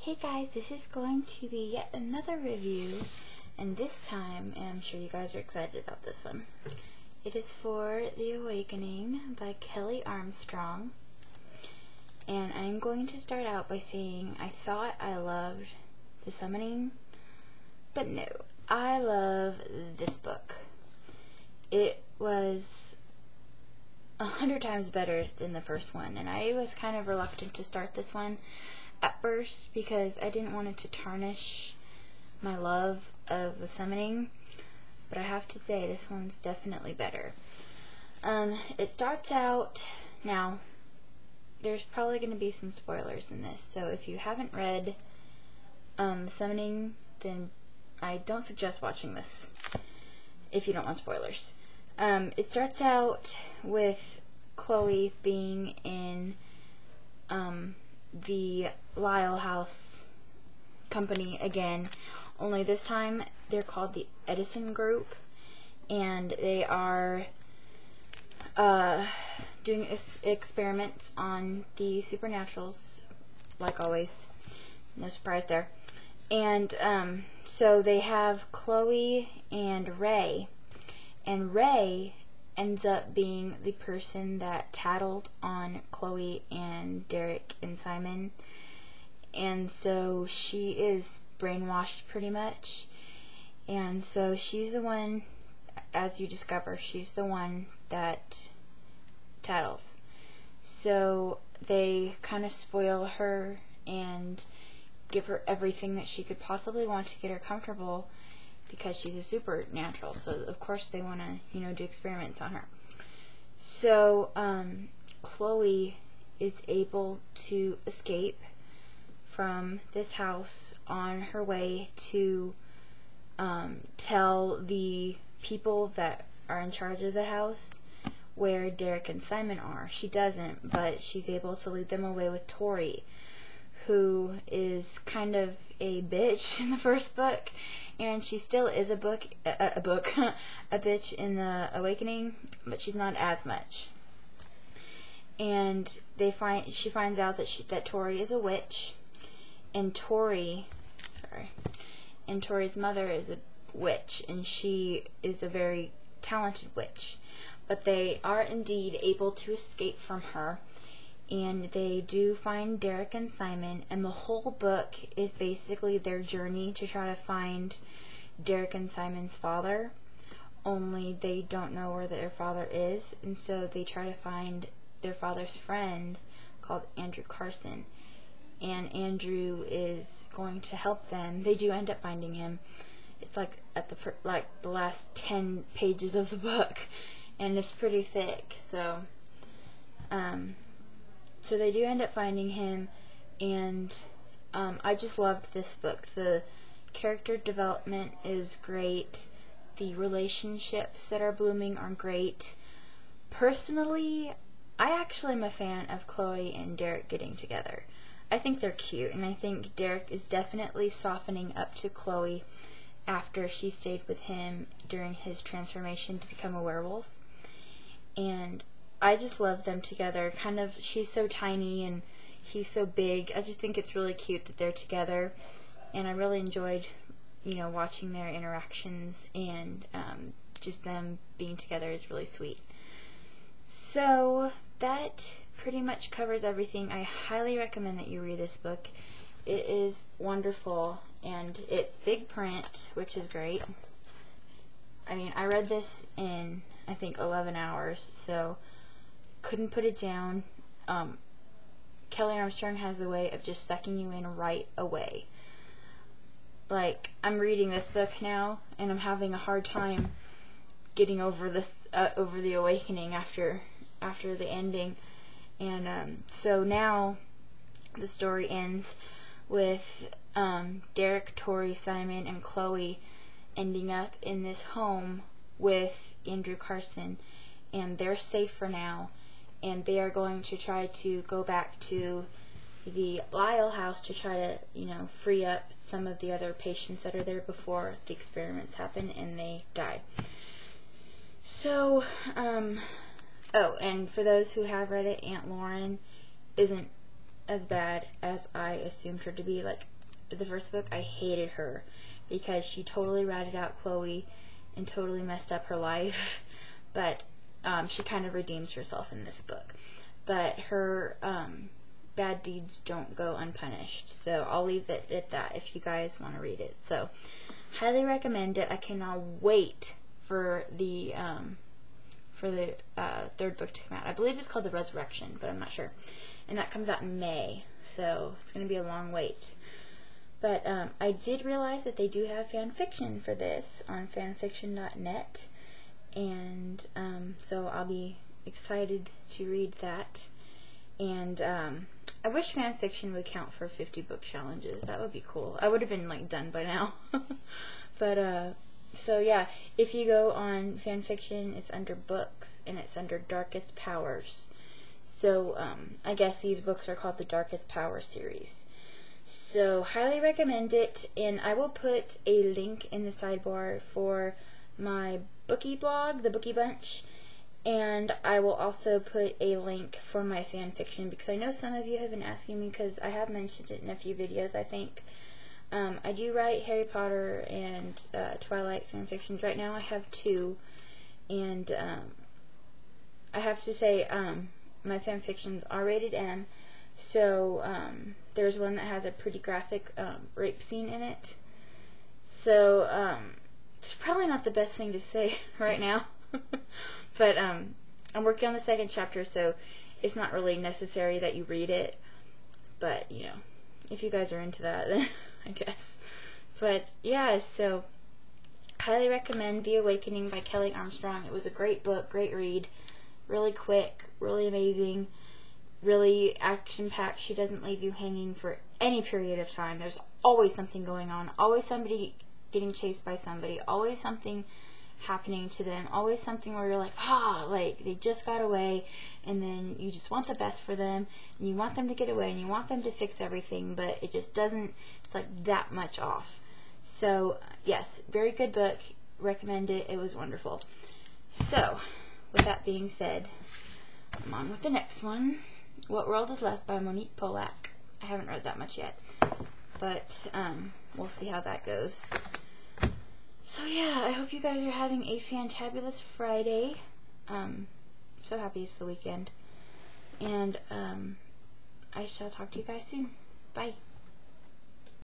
Hey guys, this is going to be yet another review, and this time, and I'm sure you guys are excited about this one, it is for The Awakening by Kelley Armstrong. And I'm going to start out by saying I thought I loved The Summoning, but no, I love this book. It was 100 times better than the first one, and I was kind of reluctant to start this one at first because I didn't want it to tarnish my love of The Summoning, but I have to say this one's definitely better. It starts out, now there's probably going to be some spoilers in this, so if you haven't read The Summoning, then I don't suggest watching this if you don't want spoilers. It starts out with Chloe being in the Lyle House company again, only this time they're called the Edison Group, and they are doing experiments on the supernaturals, like always. No surprise there. And so they have Chloe and Ray ends up being the person that tattled on Chloe and Derek and Simon, and so she is brainwashed pretty much, and so she's the one, as you discover, she's the one that tattles. So they kind of spoil her and give her everything that she could possibly want to get her comfortable, because she's a supernatural, so of course they want to, do experiments on her. So, Chloe is able to escape from this house on her way to tell the people that are in charge of the house where Derek and Simon are. She doesn't, but she's able to lead them away with Tori, who is kind of a bitch in the first book, and she still is a bitch in The Awakening, but she's not as much. And she finds out that Tori is a witch, and Tori's mother is a witch, and she is a very talented witch. But they are indeed able to escape from her, and they do find Derek and Simon, and the whole book is basically their journey to try to find Derek and Simon's father, only they don't know where their father is, and so they try to find their father's friend called Andrew Carson, and Andrew is going to help them. They do end up finding him. It's like at the last 10 pages of the book, and it's pretty thick, so they do end up finding him, and I just loved this book. The character development is great. The relationships that are blooming are great. Personally, I actually am a fan of Chloe and Derek getting together. I think they're cute, and I think Derek is definitely softening up to Chloe after she stayed with him during his transformation to become a werewolf. And I just love them together. She's so tiny and he's so big. I just think it's really cute that they're together, and I really enjoyed, watching their interactions, and just them being together is really sweet. So that pretty much covers everything. I highly recommend that you read this book. It is wonderful, and it's big print, which is great. I mean, I read this in, I think, 11 hours, so couldn't put it down. Kelley Armstrong has a way of just sucking you in right away. Like, I'm reading this book now, and I'm having a hard time getting over this, over The Awakening after the ending. And so now the story ends with Derek, Tori, Simon, and Chloe ending up in this home with Andrew Carson, and they're safe for now, and they are going to try to go back to the Lyle house to try to, free up some of the other patients that are there before the experiments happen and they die. So, and for those who have read it, Aunt Lauren isn't as bad as I assumed her to be. Like, the first book, I hated her because she totally ratted out Chloe and totally messed up her life. But she kind of redeems herself in this book. But her bad deeds don't go unpunished. So I'll leave it at that if you guys want to read it. So highly recommend it. I cannot wait for the third book to come out. I believe it's called The Resurrection, but I'm not sure. And that comes out in May, so it's going to be a long wait. But I did realize that they do have fan fiction for this on fanfiction.net, and so I'll be excited to read that. And I wish fan fiction would count for 50 book challenges. That would be cool. I would have been like done by now. But so yeah, if you go on fanfiction, it's under books and it's under Darkest Powers. So I guess these books are called the Darkest Power series. So highly recommend it, and I will put a link in the sidebar for my bookie blog, the Bookie Bunch, and I will also put a link for my fan fiction, because I know some of you have been asking me, because I have mentioned it in a few videos, I think. I do write Harry Potter and Twilight fan fictions. Right now I have 2, and I have to say my fan fictions are rated M, so there's one that has a pretty graphic rape scene in it. So it's probably not the best thing to say right now, but I'm working on the 2nd chapter, so it's not really necessary that you read it, but you know, if you guys are into that, then I guess. But yeah, so highly recommend The Awakening by Kelley Armstrong. It was a great book, great read, really quick, really amazing, really action-packed. She doesn't leave you hanging for any period of time. There's always something going on, always somebody getting chased by somebody, always something happening to them, always something where you're like, like they just got away, and then you just want the best for them, and you want them to get away, and you want them to fix everything, but it just doesn't, it's like that much off. So yes, very good book, recommend it, it was wonderful. So with that being said, I'm on with the next one, What World Is Left by Monique Polak. I haven't read that much yet, but we'll see how that goes. So yeah, I hope you guys are having a fantabulous Friday. So happy it's the weekend. And I shall talk to you guys soon. Bye.